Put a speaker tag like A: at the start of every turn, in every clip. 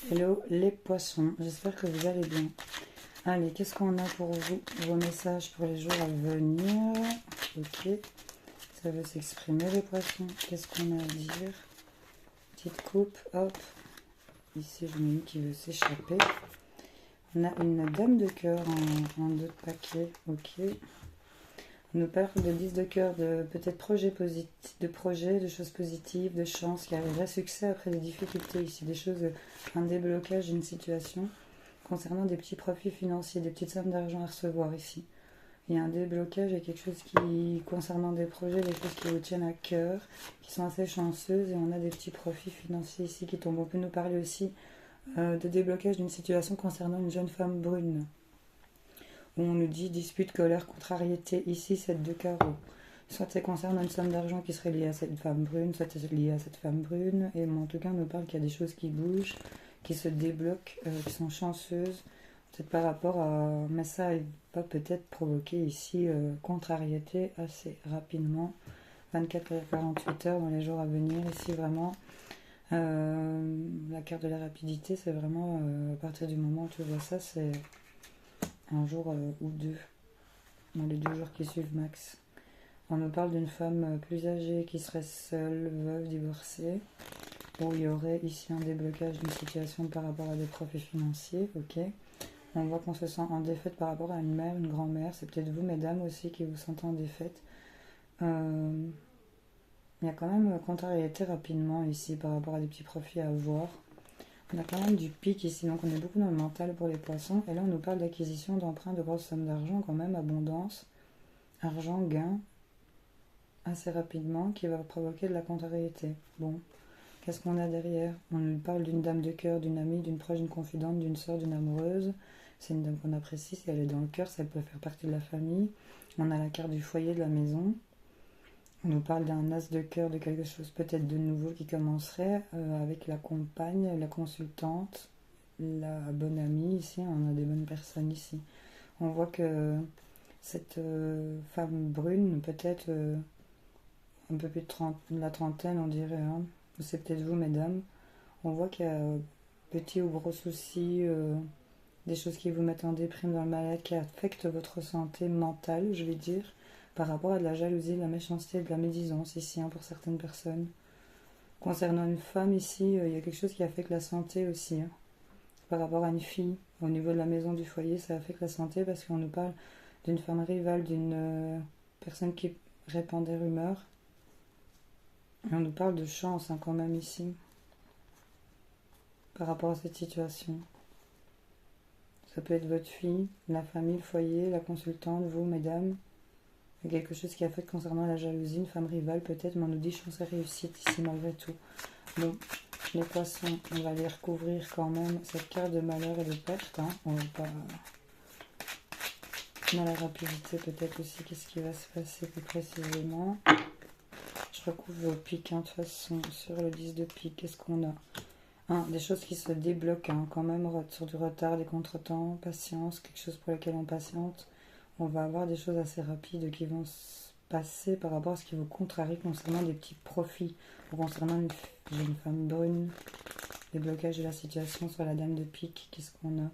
A: Hello les poissons, j'espère que vous allez bien. Allez, qu'est-ce qu'on a pour vous? Vos messages pour les jours à venir. Ok, ça veut s'exprimer les poissons. Qu'est-ce qu'on a à dire? Petite coupe, hop. Ici, je mets une qui veut s'échapper. On a une dame de cœur en deux paquets. Ok. On nous parle de 10 de cœur, de peut-être projets positifs, de choses positives, de chance, qui arriveraient succès après des difficultés ici, des choses, un déblocage d'une situation concernant des petits profits financiers, des petites sommes d'argent à recevoir ici. Il y a un déblocage et quelque chose qui, concernant des projets, des choses qui vous tiennent à cœur, qui sont assez chanceuses, et on a des petits profits financiers ici qui tombent. On peut nous parler aussi de déblocage d'une situation concernant une jeune femme brune, où on nous dit dispute, colère, contrariété. Ici, c'est deux carreaux. Soit ça concerne une somme d'argent qui serait liée à cette femme brune, soit c'est lié à cette femme brune. Et en tout cas, on nous parle qu'il y a des choses qui bougent, qui se débloquent, qui sont chanceuses. Peut-être par rapport à... Mais ça va peut-être provoquer ici contrariété assez rapidement. 24 à 48 heures dans les jours à venir. Ici, vraiment, la carte de la rapidité, c'est vraiment à partir du moment où tu vois ça, c'est un jour ou deux, dans les 2 jours qui suivent max. On nous parle d'une femme plus âgée qui serait seule, veuve, divorcée, où il y aurait ici un déblocage d'une situation par rapport à des profits financiers, ok. On voit qu'on se sent en défaite par rapport à une mère, une grand-mère, c'est peut-être vous, mesdames, aussi, qui vous sentez en défaite. Il y a quand même contrariété rapidement ici par rapport à des petits profits à avoir. On a quand même du pic ici, donc on est beaucoup dans le mental pour les poissons. Et là, on nous parle d'acquisition, d'emprunt, de grosses sommes d'argent, quand même, abondance, argent, gain, assez rapidement, qui va provoquer de la contrariété. Bon, qu'est-ce qu'on a derrière? On nous parle d'une dame de cœur, d'une amie, d'une proche, d'une confidente, d'une soeur, d'une amoureuse. C'est une dame qu'on apprécie, si elle est dans le cœur, ça peut faire partie de la famille. On a la carte du foyer, de la maison. On nous parle d'un as de cœur, de quelque chose peut-être de nouveau qui commencerait avec la compagne, la consultante, la bonne amie ici. On a des bonnes personnes ici. On voit que cette femme brune, peut-être un peu plus de la trentaine, on dirait, hein. C'est peut-être vous, mesdames. On voit qu'il y a petits ou gros soucis, des choses qui vous mettent en déprime, dans le mal-être, qui affectent votre santé mentale, je vais dire, par rapport à de la jalousie, de la méchanceté, de la médisance ici, hein, pour certaines personnes. Concernant une femme ici, il y a quelque chose qui affecte la santé aussi, hein. Par rapport à une fille, au niveau de la maison, du foyer, ça affecte la santé parce qu'on nous parle d'une femme rivale, d'une personne qui répand des rumeurs. Et on nous parle de chance, hein, quand même ici, par rapport à cette situation. Ça peut être votre fille, la famille, le foyer, la consultante, vous, mesdames. Il y a quelque chose qui affecte concernant la jalousie, une femme rivale peut-être, mais on nous dit chance et réussite ici malgré tout. Donc, les poissons, on va les recouvrir quand même. Cette carte de malheur et de perte, hein, on va pas... Dans la rapidité peut-être aussi, qu'est-ce qui va se passer plus précisément. Je recouvre vos pics, hein, de toute façon, sur le 10 de pique, qu'est-ce qu'on a? Des choses qui se débloquent, hein, quand même, sur du retard, des contretemps, patience, quelque chose pour lequel on patiente. On va avoir des choses assez rapides qui vont se passer par rapport à ce qui vous contrarie concernant des petits profits, ou concernant une jeune femme brune, des blocages de la situation sur la dame de pique, qu'est-ce qu'on a?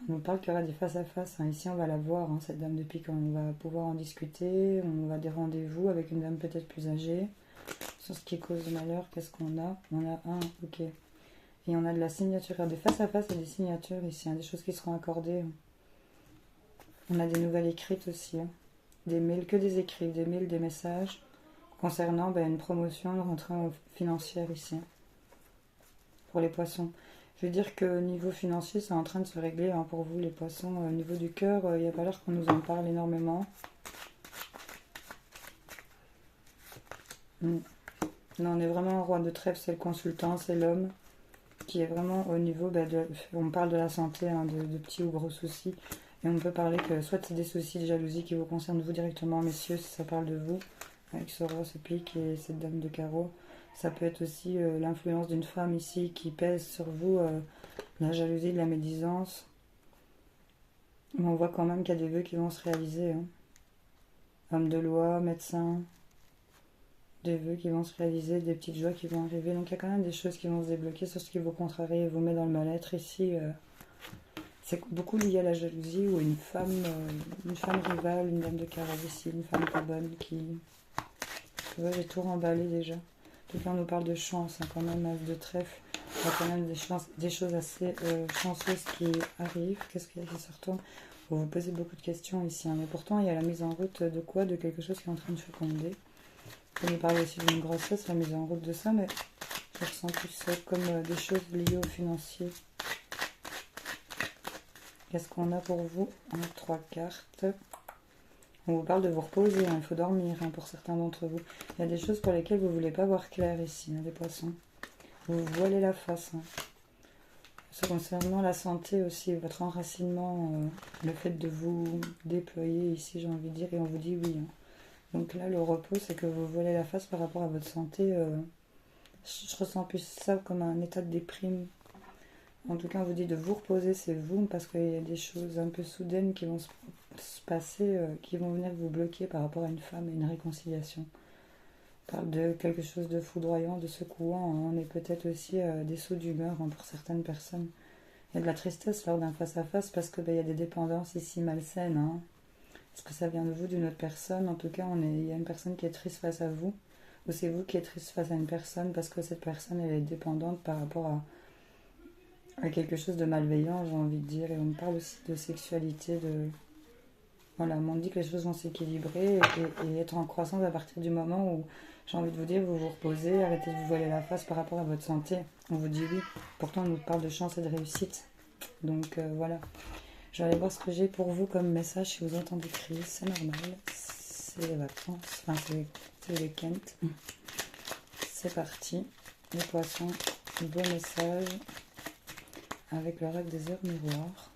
A: On nous parle qu'il y aura des face-à-face, hein. Ici on va la voir, hein, cette dame de pique, on va pouvoir en discuter, on va des rendez-vous avec une dame peut-être plus âgée. Sur ce qui cause malheur, qu'est-ce qu'on a? On a ok. Et on a de la signature, des face-à-face et des signatures ici, hein, des choses qui seront accordées. On a des nouvelles écrites aussi, hein. Des mails, que des écrits, des mails, des messages concernant une promotion, une rentrée financière ici, hein, pour les poissons. Je veux dire que niveau financier, c'est en train de se régler, hein, pour vous les poissons. Au niveau du cœur, il n'y a pas l'air qu'on nous en parle énormément. Non, on est vraiment en roi de trèfle, c'est le consultant, c'est l'homme qui est vraiment au niveau, on parle de la santé, hein, de petits ou gros soucis. Et on peut parler que soit c'est des soucis de jalousie qui vous concernent vous directement, messieurs, si ça parle de vous, avec ce roi, ce pique et cette dame de carreau. Ça peut être aussi l'influence d'une femme ici qui pèse sur vous, la jalousie, de la médisance. Mais on voit quand même qu'il y a des vœux qui vont se réaliser, hein. Homme de loi, médecin, des vœux qui vont se réaliser, des petites joies qui vont arriver. Donc il y a quand même des choses qui vont se débloquer sur ce qui vous contrarie et vous met dans le mal-être ici. C'est beaucoup lié à la jalousie ou une femme rivale, une dame de carreau ici, une femme pas bonne qui... Ouais, j'ai tout remballé déjà. En tout cas, on nous parle de chance, hein, quand même, as de trèfle. Il y a quand même des choses assez chanceuses qui arrivent. Qu'est-ce qu'il y a qui se retourne? Vous vous posez beaucoup de questions ici, hein, mais pourtant, il y a la mise en route de quoi? De quelque chose qui est en train de féconder. On nous parle aussi d'une grossesse, la mise en route de ça, mais je ressens plus ça comme des choses liées au financier. Qu'est-ce qu'on a pour vous? 3 cartes. On vous parle de vous reposer, hein, il faut dormir pour certains d'entre vous. Il y a des choses pour lesquelles vous ne voulez pas voir clair ici, les poissons. Vous vous voilez la face. Ça concernant la santé aussi, votre enracinement, le fait de vous déployer ici, j'ai envie de dire, et on vous dit oui. Donc là, le repos, c'est que vous voilez la face par rapport à votre santé. Je ressens plus ça comme un état de déprime. En tout cas, on vous dit de vous reposer, c'est vous, parce qu'il y a des choses un peu soudaines qui vont se passer, qui vont venir vous bloquer par rapport à une femme et une réconciliation. On parle de quelque chose de foudroyant, de secouant, hein. On est peut-être aussi des sauts d'humeur pour certaines personnes. Il y a de la tristesse lors d'un face-à-face parce qu'il y a des dépendances ici malsaines. Hein. Est-ce que ça vient de vous, d'une autre personne? En tout cas, il y a une personne qui est triste face à vous, ou c'est vous qui êtes triste face à une personne parce que cette personne, elle est dépendante par rapport à quelque chose de malveillant, j'ai envie de dire. Et on me parle aussi de sexualité, de... Voilà, on me dit que les choses vont s'équilibrer et être en croissance à partir du moment où, j'ai envie de vous dire, vous vous reposez, arrêtez de vous voiler la face par rapport à votre santé. On vous dit oui. Pourtant, on nous parle de chance et de réussite. Donc voilà. Je vais aller voir ce que j'ai pour vous comme message. Si vous entendez crier, c'est normal. C'est les vacances. Enfin, c'est le week-end. C'est parti. Les poissons, beau message. Avec le rêve des heures miroirs.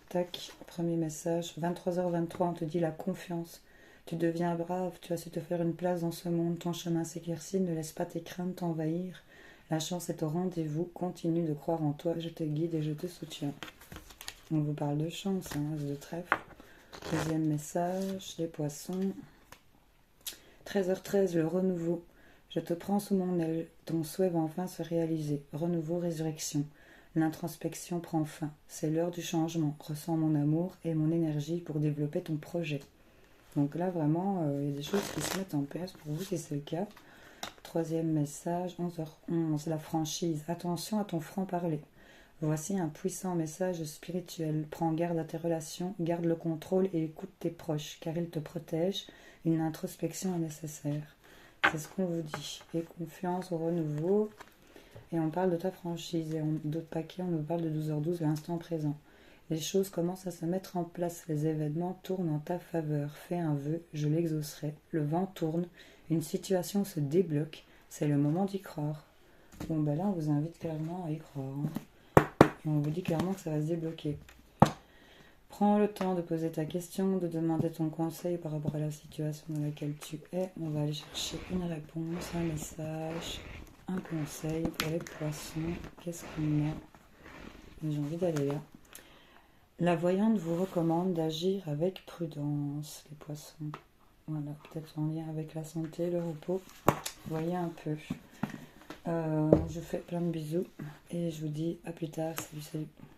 A: Tac, premier message. 23h23, on te dit la confiance. Tu deviens brave, tu as su te faire une place dans ce monde. Ton chemin s'éclaircit, ne laisse pas tes craintes t'envahir. La chance est au rendez-vous. Continue de croire en toi. Je te guide et je te soutiens. On vous parle de chance, as de trèfle. Deuxième message, les poissons. 13h13, le renouveau. Je te prends sous mon aile. Ton souhait va enfin se réaliser. Renouveau, résurrection. L'introspection prend fin. C'est l'heure du changement. Ressens mon amour et mon énergie pour développer ton projet. Donc là, vraiment, il y a des choses qui se mettent en place pour vous si c'est le cas. Troisième message, 11h11, la franchise. Attention à ton franc-parler. Voici un puissant message spirituel. Prends garde à tes relations, garde le contrôle et écoute tes proches, car ils te protègent. Une introspection est nécessaire. C'est ce qu'on vous dit. Et confiance au renouveau. Et on parle de ta franchise. Et d'autres paquets, on nous parle de 12h12, l'instant présent. Les choses commencent à se mettre en place. Les événements tournent en ta faveur. Fais un vœu, je l'exaucerai. Le vent tourne. Une situation se débloque. C'est le moment d'y croire. Bon, ben là, on vous invite clairement à y croire. Et on vous dit clairement que ça va se débloquer. Prends le temps de poser ta question, de demander ton conseil par rapport à la situation dans laquelle tu es. On va aller chercher une réponse, un message, un conseil pour les poissons. Qu'est-ce qu'on a? J'ai envie d'aller là. La voyante vous recommande d'agir avec prudence, les poissons. Voilà, peut-être en lien avec la santé, le repos. Voyez un peu. Je vous fais plein de bisous et je vous dis à plus tard. Salut, salut.